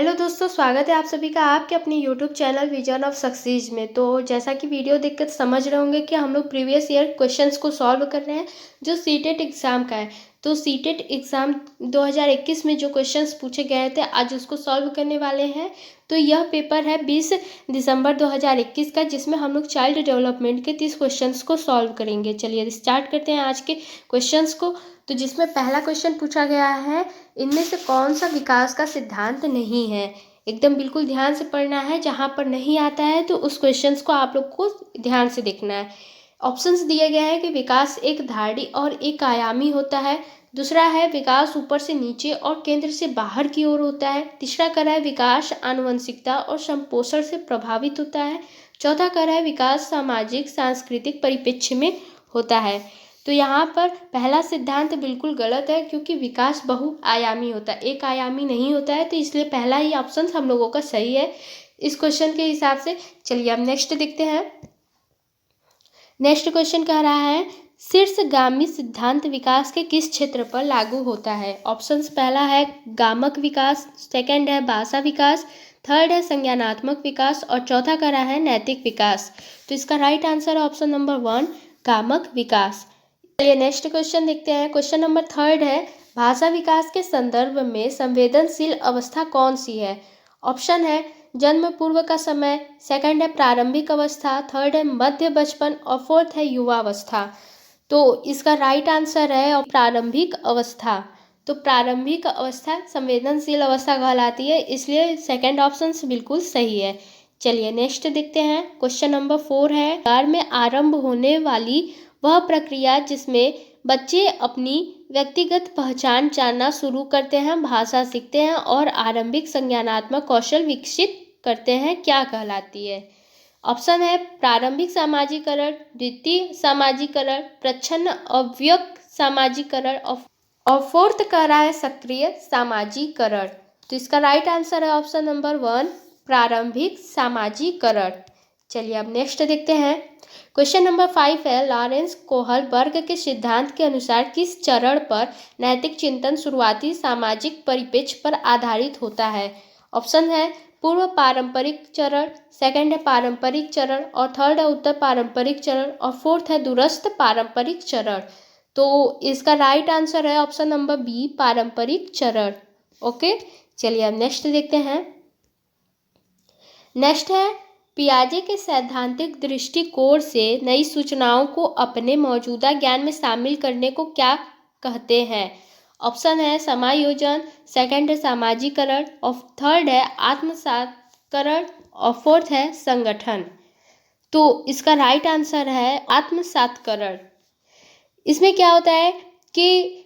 Hello दोस्तों, स्वागत है आप सभी का आपके अपने YouTube channel vision of success में। तो जैसा कि वीडियो देखकर समझ रहे होंगे कि हम लोग प्रीवियस ईयर क्वेश्चंस को सॉल्व कर रहे हैं जो सीटेट एग्ज़ाम का है। तो सीटेट एग्ज़ाम 2021 में जो क्वेश्चंस पूछे गए थे आज उसको सॉल्व करने वाले हैं। तो यह पेपर है 20 दिसंबर 2021 का, जिसमें हम लोग चाइल्ड डेवलपमेंट के 30 क्वेश्चंस को सॉल्व करेंगे। चलिए स्टार्ट करते हैं आज के क्वेश्चंस को। तो जिसमें पहला क्वेश्चन पूछा गया है, इनमें से कौन सा विकास का सिद्धांत नहीं है। एकदम बिल्कुल ध्यान से पढ़ना है, जहाँ पर नहीं आता है तो उस क्वेश्चंस को आप लोग को ध्यान से देखना है। ऑप्शंस दिए गए हैं कि विकास एक धारणी और एक आयामी होता है। दूसरा है विकास ऊपर से नीचे और केंद्र से बाहर की ओर होता है। तीसरा कह रहा है विकास आनुवंशिकता और संपोषण से प्रभावित होता है। चौथा कह रहा है विकास सामाजिक सांस्कृतिक परिप्रेक्ष्य में होता है। तो यहाँ पर पहला सिद्धांत बिल्कुल गलत है, क्योंकि विकास बहुआयामी होता है, एक आयामी नहीं होता है। तो इसलिए पहला ही ऑप्शन हम लोगों का सही है इस क्वेश्चन के हिसाब से। चलिए अब नेक्स्ट देखते हैं। नेक्स्ट क्वेश्चन कह रहा है शीर्षगामी सिद्धांत विकास के किस क्षेत्र पर लागू होता है। ऑप्शंस पहला है गामक विकास, सेकंड है भाषा विकास, थर्ड है संज्ञानात्मक विकास और चौथा कह रहा है नैतिक विकास। तो इसका राइट आंसर है ऑप्शन नंबर 1 गामक विकास। चलिए नेक्स्ट क्वेश्चन देखते हैं। क्वेश्चन नंबर 3 है भाषा विकास के संदर्भ में संवेदनशील अवस्था कौन सी है। ऑप्शन है जन्म पूर्व का समय, सेकंड है प्रारंभिक अवस्था, थर्ड है मध्य बचपन और फोर्थ है युवावस्था। तो इसका राइट आंसर है प्रारंभिक अवस्था। तो प्रारंभिक अवस्था संवेदनशील अवस्था कहलाती है, इसलिए सेकंड ऑप्शन बिल्कुल सही है। चलिए नेक्स्ट देखते हैं। क्वेश्चन नंबर 4 है कार में आरंभ होने वाली वह प्रक्रिया जिसमें बच्चे अपनी व्यक्तिगत पहचान जानना शुरू करते हैं, भाषा सीखते हैं और आरंभिक संज्ञानात्मक कौशल विकसित करते हैं, क्या कहलाती है। ऑप्शन है प्रारंभिक सामाजिकरण, द्वितीय सामाजिकरण, प्रच्छन्न अव्यक्त सामाजिकरण और फोर्थ कह रहा है सक्रिय सामाजिकरण। तो इसका राइट आंसर है ऑप्शन नंबर 1 प्रारंभिक सामाजिकरण। चलिए अब नेक्स्ट देखते हैं। क्वेश्चन नंबर 5 है लॉरेंस कोहलबर्ग के सिद्धांत के अनुसार किस चरण पर नैतिक चिंतन शुरुआती सामाजिक परिप्रेक्ष्य पर आधारित होता है। ऑप्शन है पूर्व पारंपरिक चरण, सेकंड है पारंपरिक चरण और थर्ड है उत्तर पारंपरिक चरण और फोर्थ है दूरस्थ पारंपरिक चरण। तो इसका राइट आंसर है ऑप्शन नंबर बी पारंपरिक चरण। ओके, चलिए अब नेक्स्ट देखते हैं। नेक्स्ट है पियाजे के सैद्धांतिक दृष्टिकोण से नई सूचनाओं को अपने मौजूदा ज्ञान में शामिल करने को क्या कहते हैं। ऑप्शन है समायोजन, सेकंड है सामाजिकरण और थर्ड है आत्मसात्करण और फोर्थ है संगठन। तो इसका राइट आंसर है आत्मसात्करण। इसमें क्या होता है कि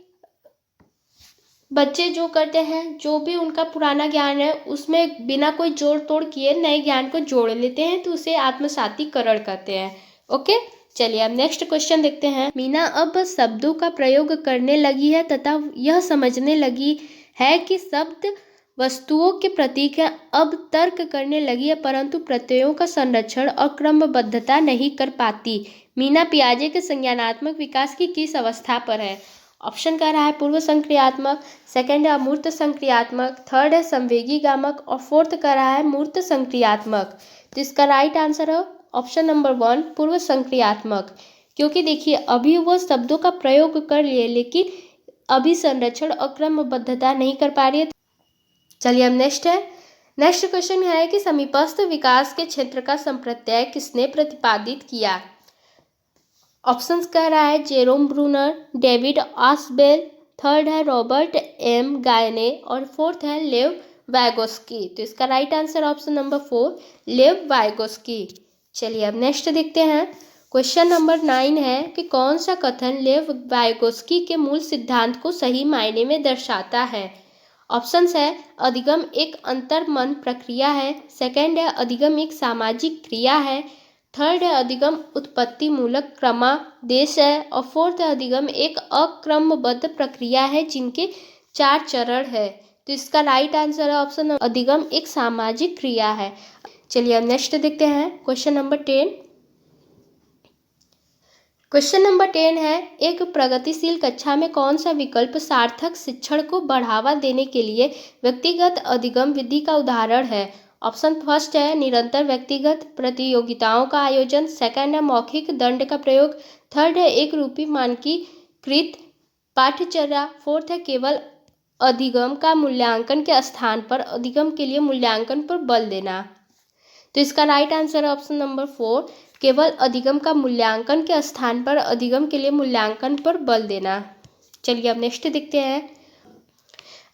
बच्चे जो करते हैं, जो भी उनका पुराना ज्ञान है उसमें बिना कोई जोड़ तोड़ किए नए ज्ञान को जोड़ लेते हैं, तो उसे आत्मसातीकरण कहते हैं। ओके, चलिए अब नेक्स्ट क्वेश्चन देखते हैं। मीना अब शब्दों का प्रयोग करने लगी है तथा यह समझने लगी है कि शब्द वस्तुओं के प्रतीक हैं। अब तर्क करने लगी है परंतु प्रत्ययों का संरक्षण और क्रमबद्धता नहीं कर पाती। मीना पियाजे के संज्ञानात्मक विकास की किस अवस्था पर है। ऑप्शन कह रहा है पूर्व संक्रियात्मक, सेकंड है अमूर्त संक्रियात्मक, थर्ड है संवेगी गामक और फोर्थ कह रहा है मूर्त संक्रियात्मक। तो इसका राइट आंसर है ऑप्शन नंबर 1 पूर्व संक्रियात्मक। क्योंकि देखिए अभी वो शब्दों का प्रयोग कर लिए लेकिन अभी संरक्षण और क्रमबद्धता नहीं कर पा रही है। चलिए अब नेक्स्ट क्वेश्चन है कि समीपस्थ विकास के क्षेत्र का संप्रत्यय किसने प्रतिपादित किया। ऑप्शंस कह रहा है जेरोम ब्रूनर, डेविड ऑसबेल, थर्ड है रॉबर्ट एम गायने और फोर्थ है लेव वाइगोस्की। तो इसका राइट आंसर ऑप्शन नंबर 4 लेव वाइगोस्की। चलिए अब नेक्स्ट देखते हैं। क्वेश्चन नंबर 9 है कि कौन सा कथन लेव वाइगोस्की के मूल सिद्धांत को सही मायने में दर्शाता है। ऑप्शंस है अधिगम एक अंतर्मन प्रक्रिया है, सेकंड है अधिगम एक सामाजिक क्रिया है, थर्ड है अधिगम उत्पत्ति मूलक क्रमादेश है और फोर्थ है अधिगम एक अक्रमबद्ध प्रक्रिया है जिनके 4 चरण है। तो इसका राइट आंसर है ऑप्शन अधिगम एक सामाजिक क्रिया है। चलिए अब नेक्स्ट देखते हैं। क्वेश्चन नंबर 10 क्वेश्चन नंबर 10 है, एक प्रगतिशील कक्षा में कौन सा विकल्प सार्थक शिक्षण को बढ़ावा देने के लिए व्यक्तिगत अधिगम विधि का उदाहरण है? ऑप्शन फर्स्ट है निरंतर व्यक्तिगत प्रतियोगिताओं का आयोजन, सेकंड है मौखिक दंड का प्रयोग, थर्ड है एक रूपी मानकीकृत पाठ्यचर्या, फोर्थ है केवल अधिगम का मूल्यांकन के स्थान पर अधिगम के लिए मूल्यांकन पर बल देना। तो इसका राइट आंसर है ऑप्शन नंबर 4, केवल अधिगम का मूल्यांकन के स्थान पर अधिगम के लिए मूल्यांकन पर बल देना। चलिए अब नेक्स्ट देखते हैं।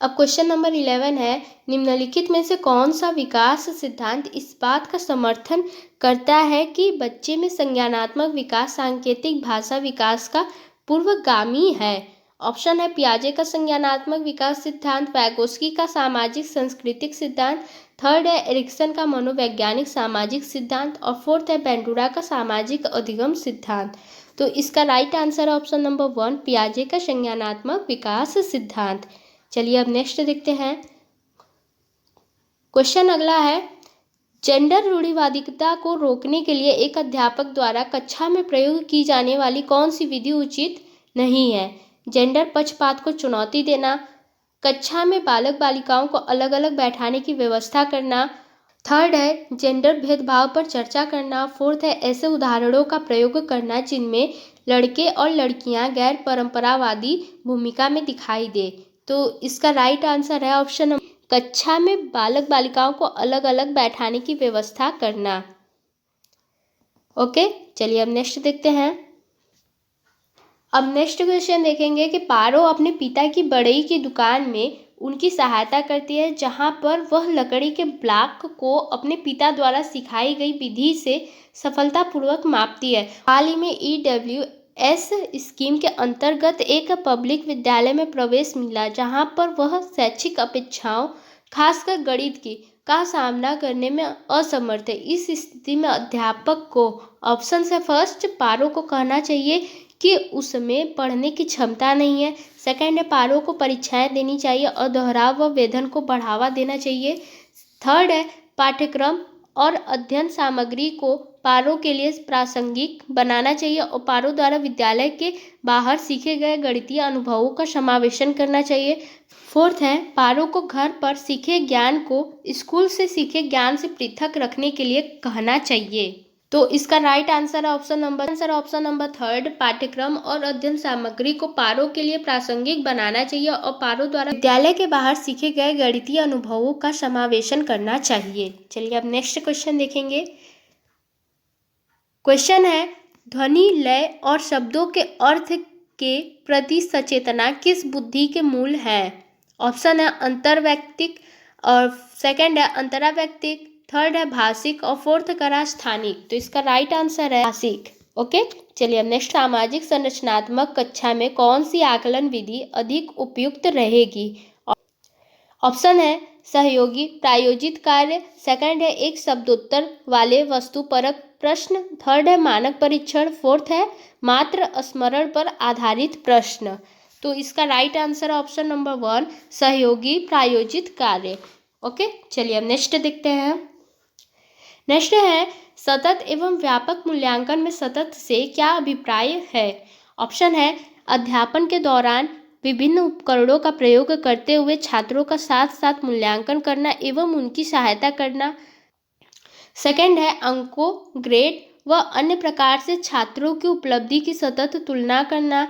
अब क्वेश्चन नंबर 11 है, निम्नलिखित में से कौन सा विकास सिद्धांत इस बात का समर्थन करता है कि बच्चे में संज्ञानात्मक विकास सांकेतिक भाषा विकास का पूर्वगामी है? ऑप्शन है पियाजे का संज्ञानात्मक विकास सिद्धांत, वैगोस्की का सामाजिक सांस्कृतिक सिद्धांत, थर्ड है एरिक्सन का मनोवैज्ञानिक सामाजिक सिद्धांत और फोर्थ है बेंडूरा का सामाजिक अधिगम सिद्धांत। तो इसका राइट आंसर है ऑप्शन नंबर 1, पियाजे का संज्ञानात्मक विकास सिद्धांत। चलिए अब नेक्स्ट देखते हैं। क्वेश्चन अगला है, जेंडर रूढ़िवादिता को रोकने के लिए एक अध्यापक द्वारा कक्षा में प्रयोग की जाने वाली कौन सी विधि उचित नहीं है? जेंडर पक्षपात को चुनौती देना, कक्षा में बालक बालिकाओं को अलग अलग बैठाने की व्यवस्था करना, थर्ड है जेंडर भेदभाव पर चर्चा करना, फोर्थ है ऐसे उदाहरणों का प्रयोग करना जिनमें लड़के और लड़कियां गैर परंपरावादी भूमिका में दिखाई दे। तो इसका राइट आंसर है ऑप्शन, कक्षा में बालक बालिकाओं को अलग अलग बैठाने की व्यवस्था करना। ओके, चलिए अब नेक्स्ट देखते हैं। अब नेक्स्ट क्वेश्चन देखेंगे कि पारो अपने पिता की बढ़ई की दुकान में उनकी सहायता करती है, जहां पर वह लकड़ी के ब्लॉक को अपने पिता द्वारा सिखाई गई विधि से सफलतापूर्वक मापती है। हाल ही में EWS स्कीम के अंतर्गत एक पब्लिक विद्यालय में प्रवेश मिला, जहां पर वह शैक्षिक अपेक्षाओं खासकर गणित की का सामना करने में असमर्थ है। इस स्थिति में अध्यापक को ऑप्शन से फर्स्ट पारो को कहना चाहिए कि उसमें पढ़ने की क्षमता नहीं है, सेकंड है पारो को परीक्षाएं देनी चाहिए और दोहराव व वेधन को बढ़ावा देना चाहिए, थर्ड है पाठ्यक्रम और अध्ययन सामग्री को पारो के लिए प्रासंगिक बनाना चाहिए और पारो द्वारा विद्यालय के बाहर सीखे गए गणितीय अनुभवों का समावेशन करना चाहिए, फोर्थ है पारो को घर पर सीखे ज्ञान को स्कूल से सीखे ज्ञान से पृथक रखने के लिए कहना चाहिए। तो इसका राइट आंसर है ऑप्शन नंबर 3, पाठ्यक्रम और अध्ययन सामग्री को पारो के लिए प्रासंगिक बनाना चाहिए और पारो द्वारा विद्यालय के बाहर सीखे गए गणितीय अनुभवों का समावेशन करना चाहिए। चलिए अब नेक्स्ट क्वेश्चन देखेंगे। क्वेश्चन है, ध्वनि लय और शब्दों के अर्थ के प्रति सचेतना किस बुद्धि के मूल है? ऑप्शन है अंतर्वैयक्तिक और सेकंड है अंतरावैयक्तिक, थर्ड है भाषिक और फोर्थ करा स्थानिक। तो इसका राइट आंसर है भाषिक। ओके, चलिए अब नेक्स्ट, सामाजिक संरचनात्मक कक्षा में कौन सी आकलन विधि अधिक उपयुक्त रहेगी? ऑप्शन है सहयोगी प्रायोजित कार्य, सेकंड है एक शब्दोत्तर वाले वस्तुपरक प्रश्न, थर्ड है मानक परीक्षण, फोर्थ है मात्र स्मरण पर आधारित प्रश्न। तो इसका राइट आंसर ऑप्शन नंबर 1, सहयोगी प्रायोजित कार्य। ओके, चलिए अब नेक्स्ट देखते हैं। नेक्स्ट है, सतत एवं व्यापक मूल्यांकन में सतत से क्या अभिप्राय है? ऑप्शन है अध्यापन के दौरान विभिन्न उपकरणों का प्रयोग करते हुए छात्रों का साथ साथ मूल्यांकन करना एवं उनकी सहायता करना, सेकंड है अंकों ग्रेड व अन्य प्रकार से छात्रों की उपलब्धि की सतत तुलना करना,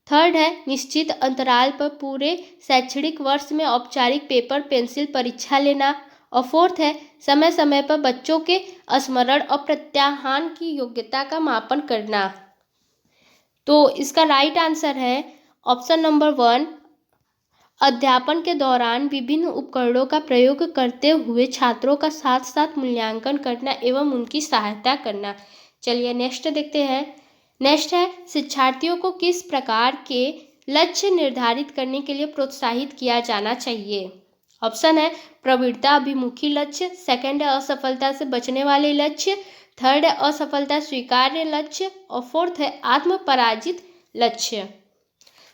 थर्ड है निश्चित अंतराल पर पूरे शैक्षणिक वर्ष में औपचारिक पेपर पेंसिल परीक्षा लेना और फोर्थ है समय समय पर बच्चों के स्मरण और प्रत्याहान की योग्यता का मापन करना। तो इसका राइट आंसर है ऑप्शन नंबर 1, अध्यापन के दौरान विभिन्न उपकरणों का प्रयोग करते हुए छात्रों का साथ साथ मूल्यांकन करना एवं उनकी सहायता करना। चलिए नेक्स्ट देखते हैं। नेक्स्ट है, शिक्षार्थियों को किस प्रकार के लक्ष्य निर्धारित करने के लिए प्रोत्साहित किया जाना चाहिए? ऑप्शन है प्रवृत्ता अभिमुखी लक्ष्य, सेकंड है असफलता से बचने वाले लक्ष्य, थर्ड है असफलता स्वीकार्य लक्ष्य और फोर्थ है आत्म पराजित लक्ष्य।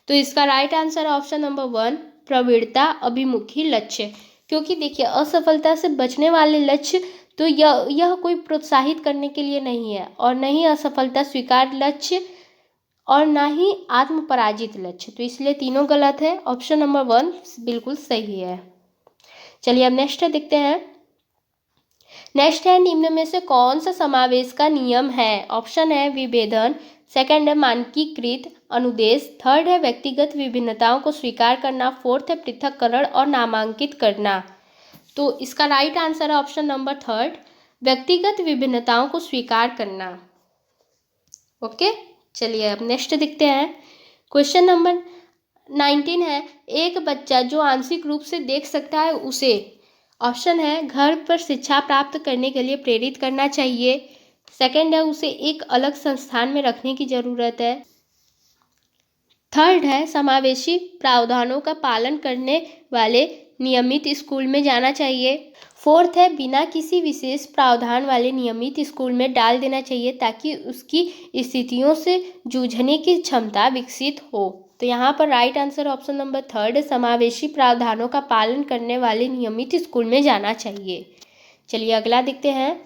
तो इसका राइट आंसर ऑप्शन नंबर 1, प्रवृत्ता अभिमुखी लक्ष्य, क्योंकि देखिए असफलता से बचने वाले लक्ष्य तो यह कोई प्रोत्साहित करने के लिए नहीं है और नहीं असफलता स्वीकार लक्ष्य और ना ही आत्मपराजित लक्ष्य। तो इसलिए तीनों गलत है, ऑप्शन नंबर 1 बिल्कुल सही है। चलिए अब नेक्स्ट देखते हैं। नेक्स्ट है, निम्न में से कौन सा समावेश का नियम है? ऑप्शन है विभेदन, सेकंड है मानकीकृत अनुदेश, थर्ड है व्यक्तिगत विभिन्नताओं को स्वीकार करना, फोर्थ है पृथक्करण और नामांकित करना। तो इसका राइट आंसर है ऑप्शन नंबर 3, व्यक्तिगत विभिन्नताओं को स्वीकार करना। ओके, चलिए अब नेक्स्ट देखते हैं। क्वेश्चन नंबर 19 है, एक बच्चा जो आंशिक रूप से देख सकता है उसे, ऑप्शन है घर पर शिक्षा प्राप्त करने के लिए प्रेरित करना चाहिए, सेकंड है उसे एक अलग संस्थान में रखने की ज़रूरत है, थर्ड है समावेशी प्रावधानों का पालन करने वाले नियमित स्कूल में जाना चाहिए, फोर्थ है बिना किसी विशेष प्रावधान वाले नियमित स्कूल में डाल देना चाहिए ताकि उसकी स्थितियों से जूझने की क्षमता विकसित हो। तो यहाँ पर राइट आंसर ऑप्शन नंबर 3, समावेशी प्रावधानों का पालन करने वाले नियमित स्कूल में जाना चाहिए। चलिए अगला देखते हैं।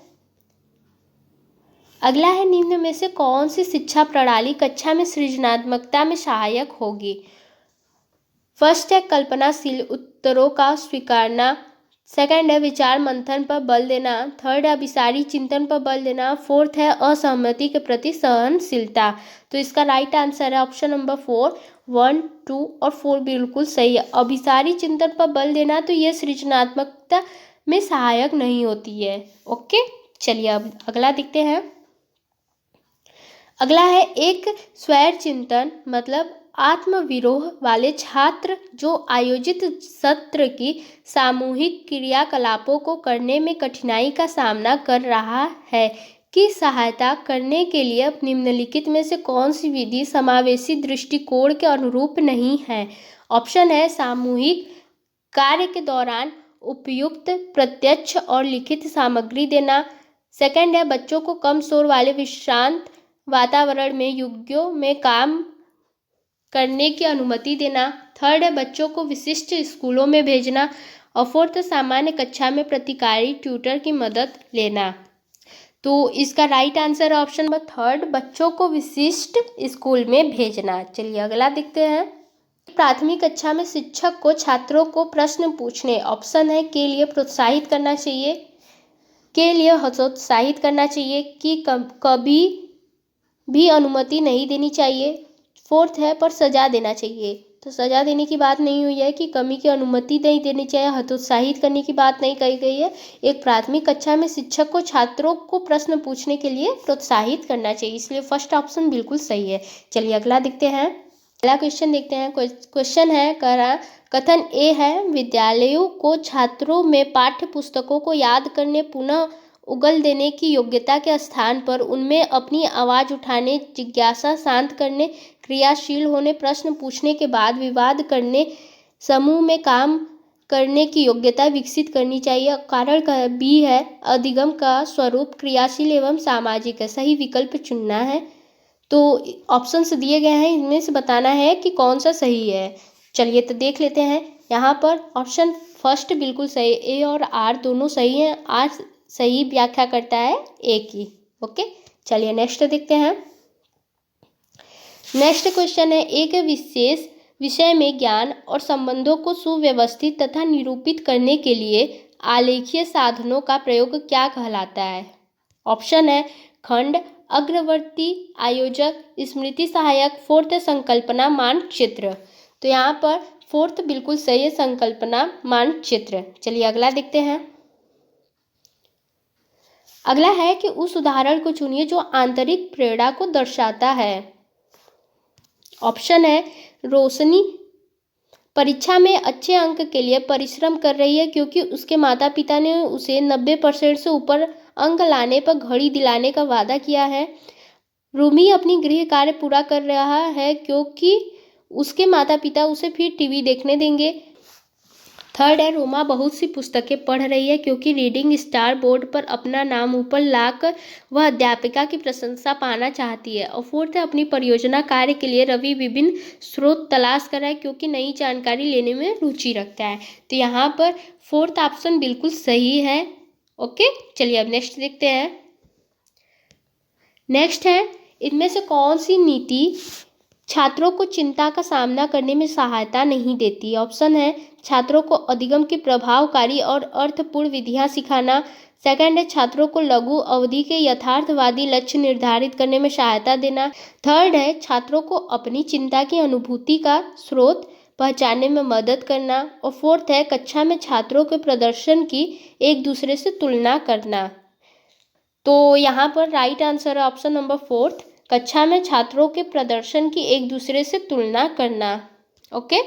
अगला है, निम्न में से कौन सी शिक्षा प्रणाली कक्षा में सृजनात्मकता में सहायक होगी? फर्स्ट है कल्पनाशील उत्तरों का स्वीकारना, सेकंड है विचार मंथन पर बल देना, थर्ड है अभिसारी चिंतन पर बल देना, फोर्थ है असहमति के प्रति सहनशीलता। तो इसका राइट आंसर है ऑप्शन नंबर 4, 1, 2 और 4 बिल्कुल सही है। अभिसारी चिंतन पर बल देना तो यह सृजनात्मकता में सहायक नहीं होती है। ओके, चलिए अब अगला देखते हैं। अगला है, एक स्वैर चिंतन मतलब आत्मविरोह वाले छात्र जो आयोजित सत्र की सामूहिक क्रियाकलापों को करने में कठिनाई का सामना कर रहा है की सहायता करने के लिए निम्नलिखित में से कौन सी विधि समावेशी दृष्टिकोण के अनुरूप नहीं है? ऑप्शन है सामूहिक कार्य के दौरान उपयुक्त प्रत्यक्ष और लिखित सामग्री देना, सेकंड है बच्चों को कम शोर वाले विश्रांत वातावरण में युग्मों में काम करने की अनुमति देना, थर्ड है बच्चों को विशिष्ट स्कूलों में भेजना और फोर्थ सामान्य कक्षा में प्रतिकारी ट्यूटर की मदद लेना। तो इसका राइट आंसर है ऑप्शन नंबर 3, बच्चों को विशिष्ट स्कूल में भेजना। चलिए अगला देखते हैं। प्राथमिक कक्षा में शिक्षक को छात्रों को प्रश्न पूछने, ऑप्शन है के लिए प्रोत्साहित करना चाहिए, के लिए हतोत्साहित करना चाहिए कि कभी भी अनुमति नहीं देनी चाहिए, फोर्थ है पर सजा देना चाहिए। तो सजा देने की बात नहीं हुई है कि कमी की अनुमति नहीं देनी चाहिए, हतोत्साहित करने की बात नहीं कही गई है। एक प्राथमिक कक्षा में शिक्षक को छात्रों को प्रश्न पूछने के लिए प्रोत्साहित करना चाहिए, इसलिए फर्स्ट ऑप्शन बिल्कुल सही है। चलिए अगला देखते हैं। अगला क्वेश्चन देखते हैं। क्वेश्चन है कथन ए है, विद्यालयों को छात्रों में पाठ्य पुस्तकों को याद करने, पुनः उगल देने की योग्यता के स्थान पर उनमें अपनी आवाज़ उठाने, जिज्ञासा शांत करने, क्रियाशील होने, प्रश्न पूछने के बाद विवाद करने, समूह में काम करने की योग्यता विकसित करनी चाहिए। कारण बी है, अधिगम का स्वरूप क्रियाशील एवं सामाजिक है, सही विकल्प चुनना है। तो ऑप्शंस दिए गए हैं, इनमें से बताना है कि कौन सा सही है। चलिए तो देख लेते हैं। यहाँ पर ऑप्शन फर्स्ट बिल्कुल सही, ए और आर दोनों सही हैं। आर सही व्याख्या करता है ए की। ओके, चलिए नेक्स्ट देखते हैं। नेक्स्ट क्वेश्चन है, एक विशेष विषय में ज्ञान और संबंधों को सुव्यवस्थित तथा निरूपित करने के लिए आलेखीय साधनों का प्रयोग क्या कहलाता है? ऑप्शन है खंड, अग्रवर्ती, आयोजक, स्मृति सहायक, फोर्थ संकल्पना, मानचित्र। तो यहाँ पर फोर्थ बिल्कुल सही है, संकल्पना मानचित्र। चलिए अगला देखते हैं। अगला है कि उस उदाहरण को चुनिए जो आंतरिक प्रेरणा को दर्शाता है। ऑप्शन है रोशनी परीक्षा में अच्छे अंक के लिए परिश्रम कर रही है क्योंकि उसके माता पिता ने उसे 90% से ऊपर अंक लाने पर घड़ी दिलाने का वादा किया है। रूमी अपनी गृह कार्य पूरा कर रहा है क्योंकि उसके माता पिता उसे फिर टीवी देखने देंगे। थर्ड है रोमा बहुत सी पुस्तकें पढ़ रही है क्योंकि रीडिंग स्टार बोर्ड पर अपना नाम ऊपर लाकर वह अध्यापिका की प्रशंसा पाना चाहती है। और फोर्थ है अपनी परियोजना कार्य के लिए रवि विभिन्न स्रोत तलाश कर रहा है क्योंकि नई जानकारी लेने में रुचि रखता है। तो यहाँ पर फोर्थ ऑप्शन बिल्कुल सही है। ओके, चलिए अब नेक्स्ट देखते हैं। नेक्स्ट है, इनमें से कौन सी नीति छात्रों को चिंता का सामना करने में सहायता नहीं देती। ऑप्शन है छात्रों को अधिगम की प्रभावकारी और अर्थपूर्ण विधियां सिखाना। सेकंड है छात्रों को लघु अवधि के यथार्थवादी लक्ष्य निर्धारित करने में सहायता देना। थर्ड है छात्रों को अपनी चिंता की अनुभूति का स्रोत पहचानने में मदद करना। और फोर्थ है कक्षा में छात्रों के प्रदर्शन की एक दूसरे से तुलना करना। तो यहाँ पर राइट आंसर है ऑप्शन नंबर फोर्थ, कक्षा में छात्रों के प्रदर्शन की एक दूसरे से तुलना करना। ओके,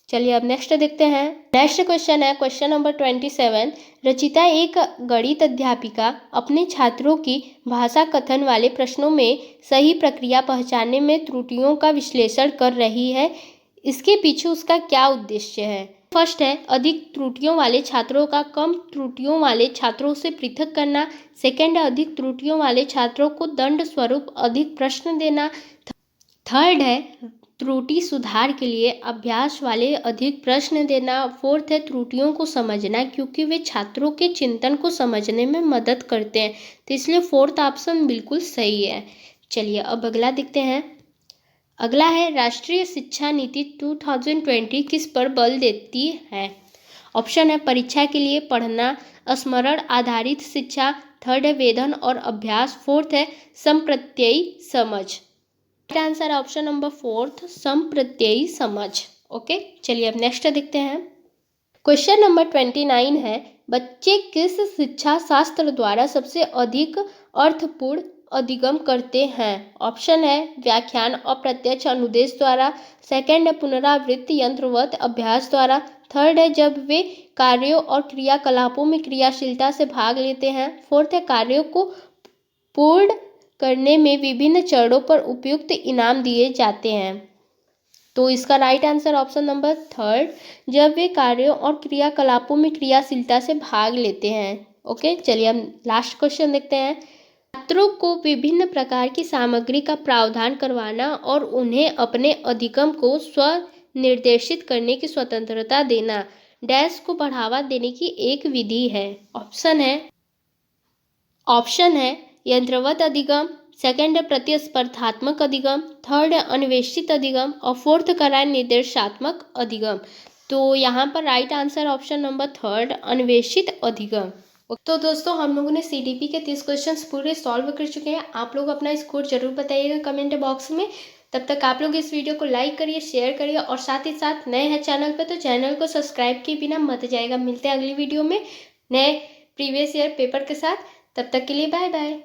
चलिए अब नेक्स्ट देखते हैं। नेक्स्ट क्वेश्चन है क्वेश्चन नंबर 27। रचिता एक गणित अध्यापिका अपने छात्रों की भाषा कथन वाले प्रश्नों में सही प्रक्रिया पहचानने में त्रुटियों का विश्लेषण कर रही है। इसके पीछे उसका क्या उद्देश्य है? फर्स्ट है अधिक त्रुटियों वाले छात्रों का कम त्रुटियों वाले छात्रों से पृथक करना। सेकंड है अधिक त्रुटियों वाले छात्रों को दंड स्वरूप अधिक प्रश्न देना। थर्ड है त्रुटि सुधार के लिए अभ्यास वाले अधिक प्रश्न देना। फोर्थ है त्रुटियों को समझना क्योंकि वे छात्रों के चिंतन को समझने में मदद करते हैं, तो इसलिए फोर्थ ऑप्शन बिल्कुल सही है। चलिए अब अगला देखते हैं। अगला है राष्ट्रीय शिक्षा नीति 2020 किस पर बल देती है? ऑप्शन है परीक्षा के लिए पढ़ना, स्मरण आधारित शिक्षा। थर्ड है वेधन और अभ्यास। फोर्थ है संप्रत्ययी समझ। राइट आंसर है ऑप्शन नंबर फोर्थ, संप्रत्ययी समझ। ओके, चलिए अब नेक्स्ट देखते हैं। क्वेश्चन नंबर 29 है बच्चे किस शिक्षा शास्त्र द्वारा सबसे अधिक अर्थपूर्ण अधिगम करते हैं? ऑप्शन है व्याख्यान और प्रत्यक्ष अनुदेश द्वारा। सेकंड है पुनरावृत्ति यंत्रवत अभ्यास द्वारा। थर्ड है जब वे कार्यों और क्रियाकलापों में क्रियाशीलता से भाग लेते हैं। फोर्थ है कार्यों को पूर्ण करने में विभिन्न चरणों पर उपयुक्त इनाम दिए जाते हैं। तो इसका right answer option number third, जब वे कार्यों और क्रियाकलापों में क्रियाशीलता से भाग लेते हैं। ओके, चलिए हम लास्ट क्वेश्चन देखते हैं। छात्रों को विभिन्न प्रकार की सामग्री का प्रावधान करवाना और उन्हें अपने अधिगम को स्व निर्देशित करने की स्वतंत्रता देना डैश को बढ़ावा देने की एक विधि है। ऑप्शन है यंत्रवत अधिगम। सेकंड है प्रतिस्पर्धात्मक अधिगम। थर्ड है अन्वेषित अधिगम और फोर्थ करा निर्देशात्मक अधिगम। तो यहाँ पर right answer option number third, अन्वेषित अधिगम। तो दोस्तों हम लोगों ने सीडीपी के 30 क्वेश्चंस पूरे सॉल्व कर चुके हैं। आप लोग अपना स्कोर जरूर बताइएगा कमेंट बॉक्स में। तब तक आप लोग इस वीडियो को लाइक करिए, शेयर करिए और साथ ही साथ नए हैं चैनल पे तो चैनल को सब्सक्राइब किए बिना मत जाएगा। मिलते हैं अगली वीडियो में नए प्रीवियस ईयर पेपर के साथ। तब तक के लिए बाय बाय।